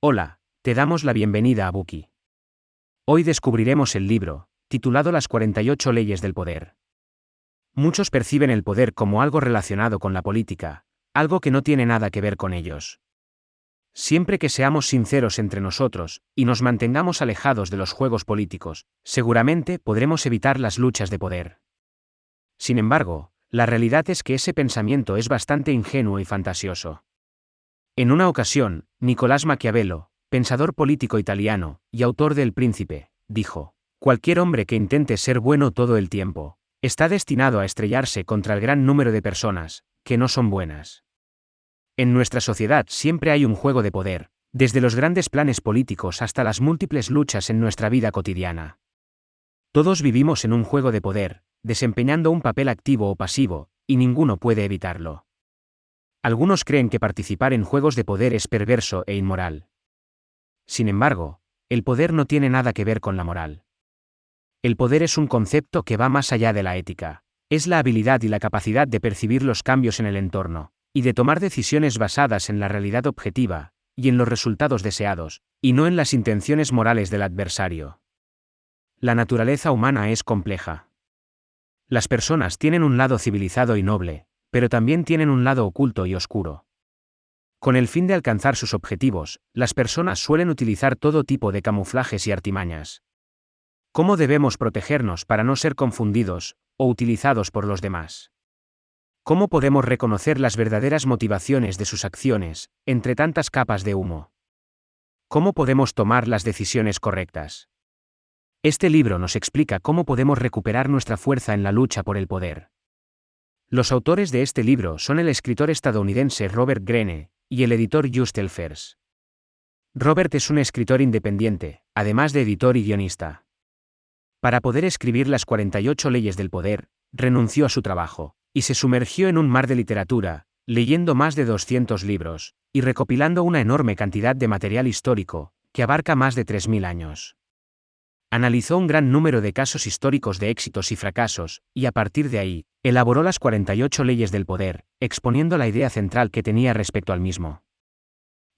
Hola, te damos la bienvenida a Buki. Hoy descubriremos el libro, titulado Las 48 leyes del poder. Muchos perciben el poder como algo relacionado con la política, algo que no tiene nada que ver con ellos. Siempre que seamos sinceros entre nosotros, y nos mantengamos alejados de los juegos políticos, seguramente podremos evitar las luchas de poder. Sin embargo, la realidad es que ese pensamiento es bastante ingenuo y fantasioso. En una ocasión, Nicolás Maquiavelo, pensador político italiano, y autor de El Príncipe, dijo: cualquier hombre que intente ser bueno todo el tiempo, está destinado a estrellarse contra el gran número de personas, que no son buenas. En nuestra sociedad siempre hay un juego de poder, desde los grandes planes políticos hasta las múltiples luchas en nuestra vida cotidiana. Todos vivimos en un juego de poder, desempeñando un papel activo o pasivo, y ninguno puede evitarlo. Algunos creen que participar en juegos de poder es perverso e inmoral. Sin embargo, el poder no tiene nada que ver con la moral. El poder es un concepto que va más allá de la ética. Es la habilidad y la capacidad de percibir los cambios en el entorno, y de tomar decisiones basadas en la realidad objetiva, y en los resultados deseados, y no en las intenciones morales del adversario. La naturaleza humana es compleja. Las personas tienen un lado civilizado y noble, pero también tienen un lado oculto y oscuro. Con el fin de alcanzar sus objetivos, las personas suelen utilizar todo tipo de camuflajes y artimañas. ¿Cómo debemos protegernos para no ser confundidos o utilizados por los demás? ¿Cómo podemos reconocer las verdaderas motivaciones de sus acciones, entre tantas capas de humo? ¿Cómo podemos tomar las decisiones correctas? Este libro nos explica cómo podemos recuperar nuestra fuerza en la lucha por el poder. Los autores de este libro son el escritor estadounidense Robert Greene y el editor Just Elfers. Robert es un escritor independiente, además de editor y guionista. Para poder escribir las 48 leyes del poder, renunció a su trabajo, y se sumergió en un mar de literatura, leyendo más de 200 libros, y recopilando una enorme cantidad de material histórico, que abarca más de 3000 años. Analizó un gran número de casos históricos de éxitos y fracasos, y a partir de ahí, elaboró las 48 leyes del poder, exponiendo la idea central que tenía respecto al mismo.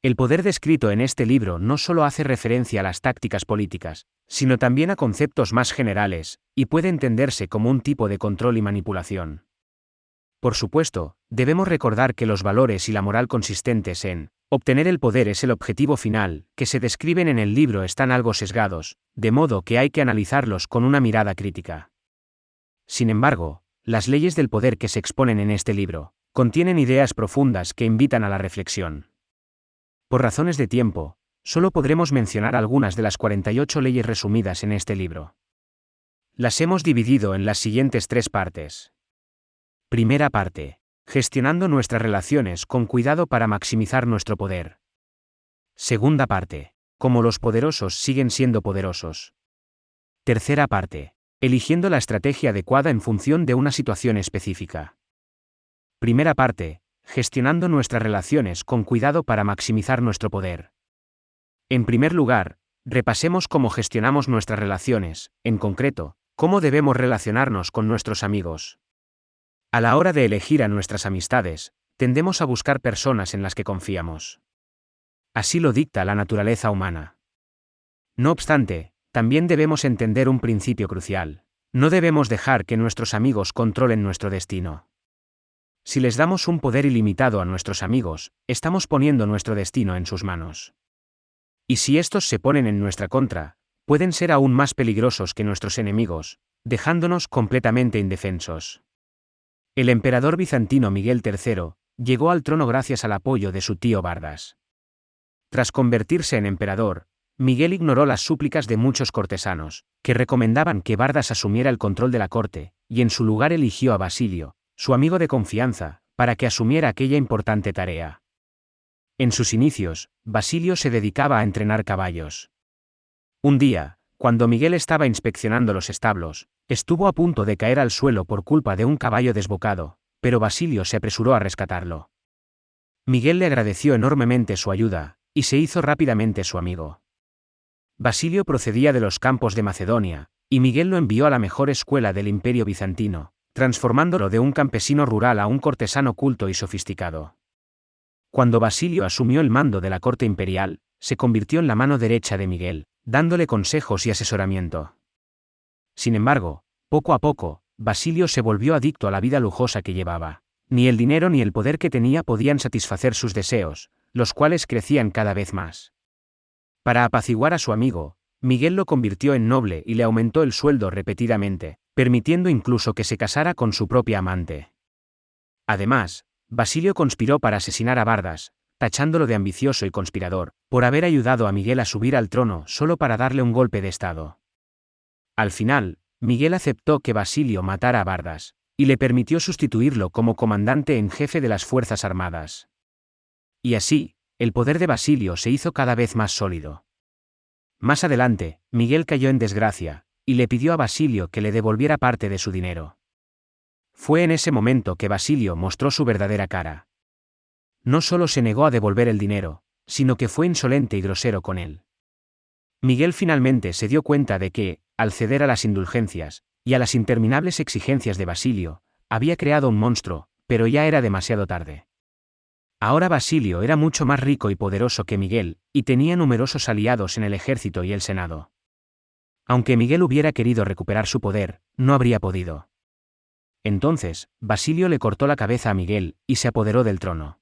El poder descrito en este libro no solo hace referencia a las tácticas políticas, sino también a conceptos más generales, y puede entenderse como un tipo de control y manipulación. Por supuesto, debemos recordar que los valores y la moral consistentes en obtener el poder es el objetivo final, que se describen en el libro están algo sesgados, de modo que hay que analizarlos con una mirada crítica. Sin embargo, las leyes del poder que se exponen en este libro, contienen ideas profundas que invitan a la reflexión. Por razones de tiempo, solo podremos mencionar algunas de las 48 leyes resumidas en este libro. Las hemos dividido en las siguientes 3 partes. Primera parte. Gestionando nuestras relaciones con cuidado para maximizar nuestro poder. Segunda parte. Cómo los poderosos siguen siendo poderosos. Tercera parte. Eligiendo la estrategia adecuada en función de una situación específica. Primera parte. Gestionando nuestras relaciones con cuidado para maximizar nuestro poder. En primer lugar, repasemos cómo gestionamos nuestras relaciones, en concreto, cómo debemos relacionarnos con nuestros amigos. A la hora de elegir a nuestras amistades, tendemos a buscar personas en las que confiamos. Así lo dicta la naturaleza humana. No obstante, también debemos entender un principio crucial. No debemos dejar que nuestros amigos controlen nuestro destino. Si les damos un poder ilimitado a nuestros amigos, estamos poniendo nuestro destino en sus manos. Y si estos se ponen en nuestra contra, pueden ser aún más peligrosos que nuestros enemigos, dejándonos completamente indefensos. El emperador bizantino Miguel III llegó al trono gracias al apoyo de su tío Bardas. Tras convertirse en emperador, Miguel ignoró las súplicas de muchos cortesanos, que recomendaban que Bardas asumiera el control de la corte, y en su lugar eligió a Basilio, su amigo de confianza, para que asumiera aquella importante tarea. En sus inicios, Basilio se dedicaba a entrenar caballos. Un día, cuando Miguel estaba inspeccionando los establos, estuvo a punto de caer al suelo por culpa de un caballo desbocado, pero Basilio se apresuró a rescatarlo. Miguel le agradeció enormemente su ayuda, y se hizo rápidamente su amigo. Basilio procedía de los campos de Macedonia, y Miguel lo envió a la mejor escuela del Imperio bizantino, transformándolo de un campesino rural a un cortesano culto y sofisticado. Cuando Basilio asumió el mando de la corte imperial, se convirtió en la mano derecha de Miguel, dándole consejos y asesoramiento. Sin embargo, poco a poco, Basilio se volvió adicto a la vida lujosa que llevaba. Ni el dinero ni el poder que tenía podían satisfacer sus deseos, los cuales crecían cada vez más. Para apaciguar a su amigo, Miguel lo convirtió en noble y le aumentó el sueldo repetidamente, permitiendo incluso que se casara con su propia amante. Además, Basilio conspiró para asesinar a Bardas, tachándolo de ambicioso y conspirador, por haber ayudado a Miguel a subir al trono solo para darle un golpe de estado. Al final, Miguel aceptó que Basilio matara a Bardas, y le permitió sustituirlo como comandante en jefe de las Fuerzas Armadas. Y así, el poder de Basilio se hizo cada vez más sólido. Más adelante, Miguel cayó en desgracia, y le pidió a Basilio que le devolviera parte de su dinero. Fue en ese momento que Basilio mostró su verdadera cara. No solo se negó a devolver el dinero, sino que fue insolente y grosero con él. Miguel finalmente se dio cuenta de que, al ceder a las indulgencias, y a las interminables exigencias de Basilio, había creado un monstruo, pero ya era demasiado tarde. Ahora Basilio era mucho más rico y poderoso que Miguel, y tenía numerosos aliados en el ejército y el Senado. Aunque Miguel hubiera querido recuperar su poder, no habría podido. Entonces, Basilio le cortó la cabeza a Miguel, y se apoderó del trono.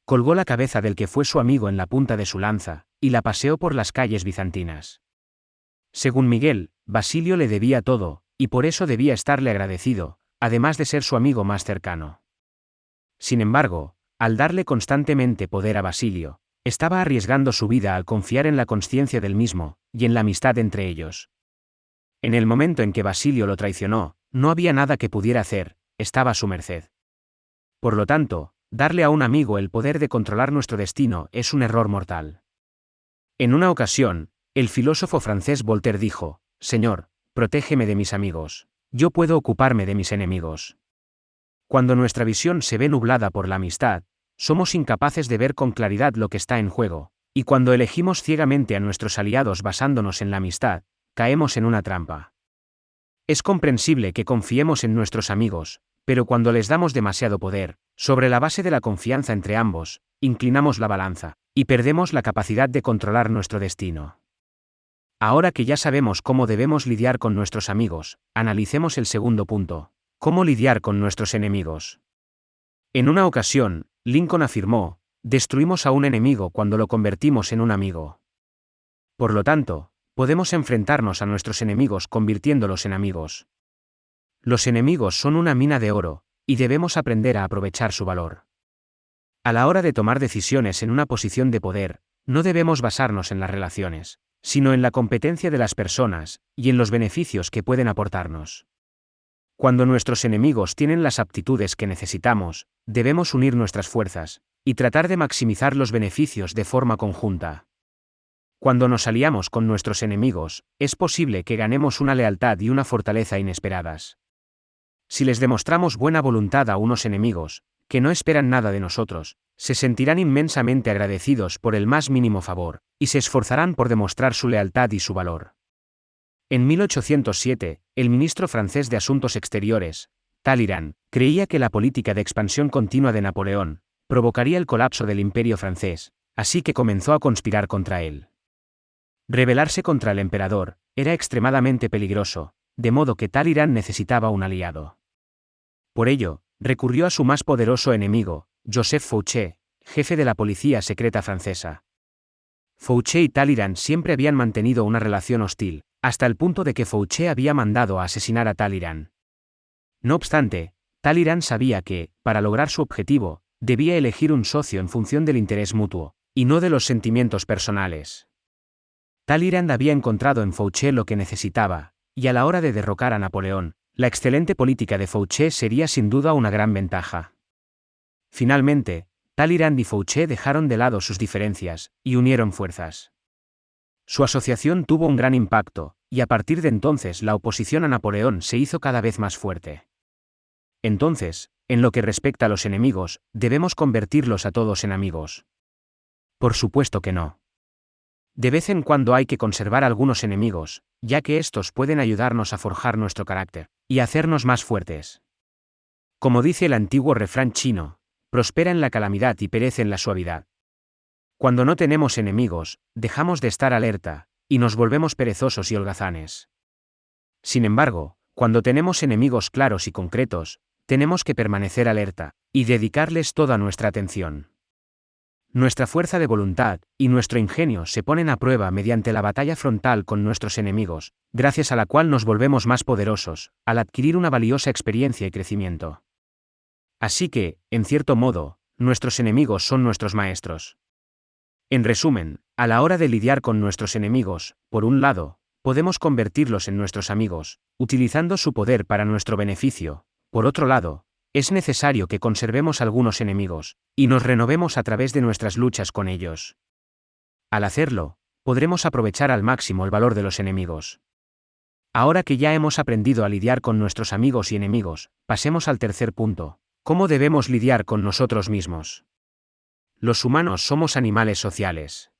Colgó la cabeza del que fue su amigo en la punta de su lanza, y la paseó por las calles bizantinas. Según Miguel, Basilio le debía todo, y por eso debía estarle agradecido, además de ser su amigo más cercano. Sin embargo, al darle constantemente poder a Basilio, estaba arriesgando su vida al confiar en la consciencia del mismo, y en la amistad entre ellos. En el momento en que Basilio lo traicionó, no había nada que pudiera hacer, estaba a su merced. Por lo tanto, darle a un amigo el poder de controlar nuestro destino es un error mortal. En una ocasión, el filósofo francés Voltaire dijo: «Señor, protégeme de mis amigos. Yo puedo ocuparme de mis enemigos». Cuando nuestra visión se ve nublada por la amistad, somos incapaces de ver con claridad lo que está en juego, y cuando elegimos ciegamente a nuestros aliados basándonos en la amistad, caemos en una trampa. Es comprensible que confiemos en nuestros amigos, pero cuando les damos demasiado poder, sobre la base de la confianza entre ambos, inclinamos la balanza, y perdemos la capacidad de controlar nuestro destino. Ahora que ya sabemos cómo debemos lidiar con nuestros amigos, analicemos el segundo punto: ¿cómo lidiar con nuestros enemigos? En una ocasión, Lincoln afirmó: «Destruimos a un enemigo cuando lo convertimos en un amigo». Por lo tanto, podemos enfrentarnos a nuestros enemigos convirtiéndolos en amigos. Los enemigos son una mina de oro, y debemos aprender a aprovechar su valor. A la hora de tomar decisiones en una posición de poder, no debemos basarnos en las relaciones, sino en la competencia de las personas, y en los beneficios que pueden aportarnos. Cuando nuestros enemigos tienen las aptitudes que necesitamos, debemos unir nuestras fuerzas, y tratar de maximizar los beneficios de forma conjunta. Cuando nos aliamos con nuestros enemigos, es posible que ganemos una lealtad y una fortaleza inesperadas. Si les demostramos buena voluntad a unos enemigos, que no esperan nada de nosotros, se sentirán inmensamente agradecidos por el más mínimo favor, y se esforzarán por demostrar su lealtad y su valor. En 1807, el ministro francés de Asuntos Exteriores, Talleyrand, creía que la política de expansión continua de Napoleón provocaría el colapso del imperio francés, así que comenzó a conspirar contra él. Rebelarse contra el emperador era extremadamente peligroso, de modo que Talleyrand necesitaba un aliado. Por ello, recurrió a su más poderoso enemigo, Joseph Fouché, jefe de la policía secreta francesa. Fouché y Talleyrand siempre habían mantenido una relación hostil, hasta el punto de que Fouché había mandado a asesinar a Talleyrand. No obstante, Talleyrand sabía que, para lograr su objetivo, debía elegir un socio en función del interés mutuo, y no de los sentimientos personales. Talleyrand había encontrado en Fouché lo que necesitaba, y a la hora de derrocar a Napoleón, la excelente política de Fouché sería sin duda una gran ventaja. Finalmente, Talleyrand y Fouché dejaron de lado sus diferencias, y unieron fuerzas. Su asociación tuvo un gran impacto, y a partir de entonces la oposición a Napoleón se hizo cada vez más fuerte. Entonces, en lo que respecta a los enemigos, ¿debemos convertirlos a todos en amigos? Por supuesto que no. De vez en cuando hay que conservar algunos enemigos, ya que estos pueden ayudarnos a forjar nuestro carácter, y hacernos más fuertes. Como dice el antiguo refrán chino, prospera en la calamidad y perece en la suavidad. Cuando no tenemos enemigos, dejamos de estar alerta, y nos volvemos perezosos y holgazanes. Sin embargo, cuando tenemos enemigos claros y concretos, tenemos que permanecer alerta, y dedicarles toda nuestra atención. Nuestra fuerza de voluntad y nuestro ingenio se ponen a prueba mediante la batalla frontal con nuestros enemigos, gracias a la cual nos volvemos más poderosos, al adquirir una valiosa experiencia y crecimiento. Así que, en cierto modo, nuestros enemigos son nuestros maestros. En resumen, a la hora de lidiar con nuestros enemigos, por un lado, podemos convertirlos en nuestros amigos, utilizando su poder para nuestro beneficio. Por otro lado, es necesario que conservemos algunos enemigos, y nos renovemos a través de nuestras luchas con ellos. Al hacerlo, podremos aprovechar al máximo el valor de los enemigos. Ahora que ya hemos aprendido a lidiar con nuestros amigos y enemigos, pasemos al tercer punto: ¿cómo debemos lidiar con nosotros mismos? Los humanos somos animales sociales.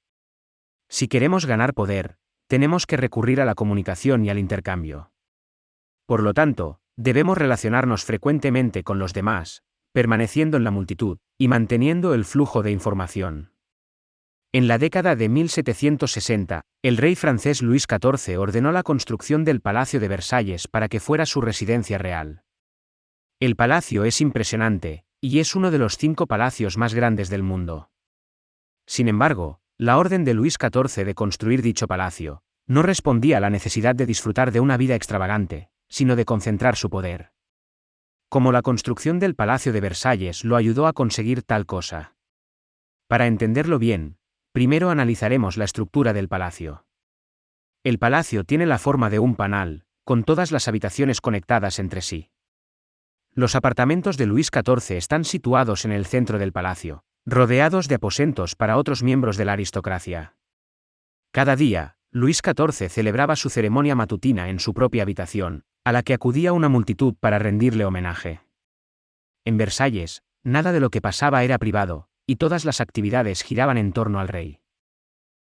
Si queremos ganar poder, tenemos que recurrir a la comunicación y al intercambio. Por lo tanto, debemos relacionarnos frecuentemente con los demás, permaneciendo en la multitud, y manteniendo el flujo de información. En la década de 1760, el rey francés Luis XIV ordenó la construcción del Palacio de Versalles para que fuera su residencia real. El palacio es impresionante, y es uno de los 5 palacios más grandes del mundo. Sin embargo, la orden de Luis XIV de construir dicho palacio no respondía a la necesidad de disfrutar de una vida extravagante, sino de concentrar su poder. Como la construcción del Palacio de Versalles lo ayudó a conseguir tal cosa. Para entenderlo bien, primero analizaremos la estructura del palacio. El palacio tiene la forma de un panal, con todas las habitaciones conectadas entre sí. Los apartamentos de Luis XIV están situados en el centro del palacio, rodeados de aposentos para otros miembros de la aristocracia. Cada día, Luis XIV celebraba su ceremonia matutina en su propia habitación, a la que acudía una multitud para rendirle homenaje. En Versalles, nada de lo que pasaba era privado, y todas las actividades giraban en torno al rey.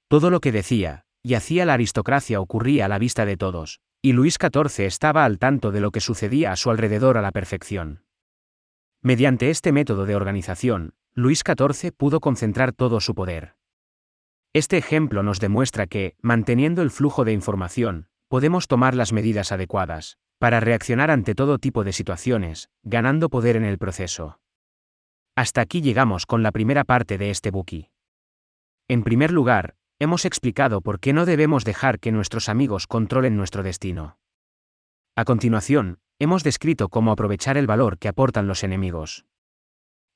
Todo lo que decía y hacía la aristocracia ocurría a la vista de todos, y Luis XIV estaba al tanto de lo que sucedía a su alrededor a la perfección. Mediante este método de organización, Luis XIV pudo concentrar todo su poder. Este ejemplo nos demuestra que, manteniendo el flujo de información, podemos tomar las medidas adecuadas para reaccionar ante todo tipo de situaciones, ganando poder en el proceso. Hasta aquí llegamos con la primera parte de este Buki. En primer lugar, hemos explicado por qué no debemos dejar que nuestros amigos controlen nuestro destino. A continuación, hemos descrito cómo aprovechar el valor que aportan los enemigos.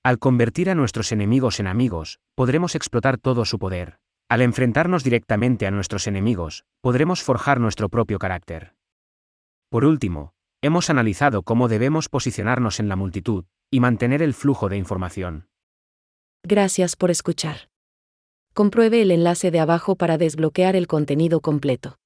Al convertir a nuestros enemigos en amigos, podremos explotar todo su poder. Al enfrentarnos directamente a nuestros enemigos, podremos forjar nuestro propio carácter. Por último, hemos analizado cómo debemos posicionarnos en la multitud y mantener el flujo de información. Gracias por escuchar. Compruebe el enlace de abajo para desbloquear el contenido completo.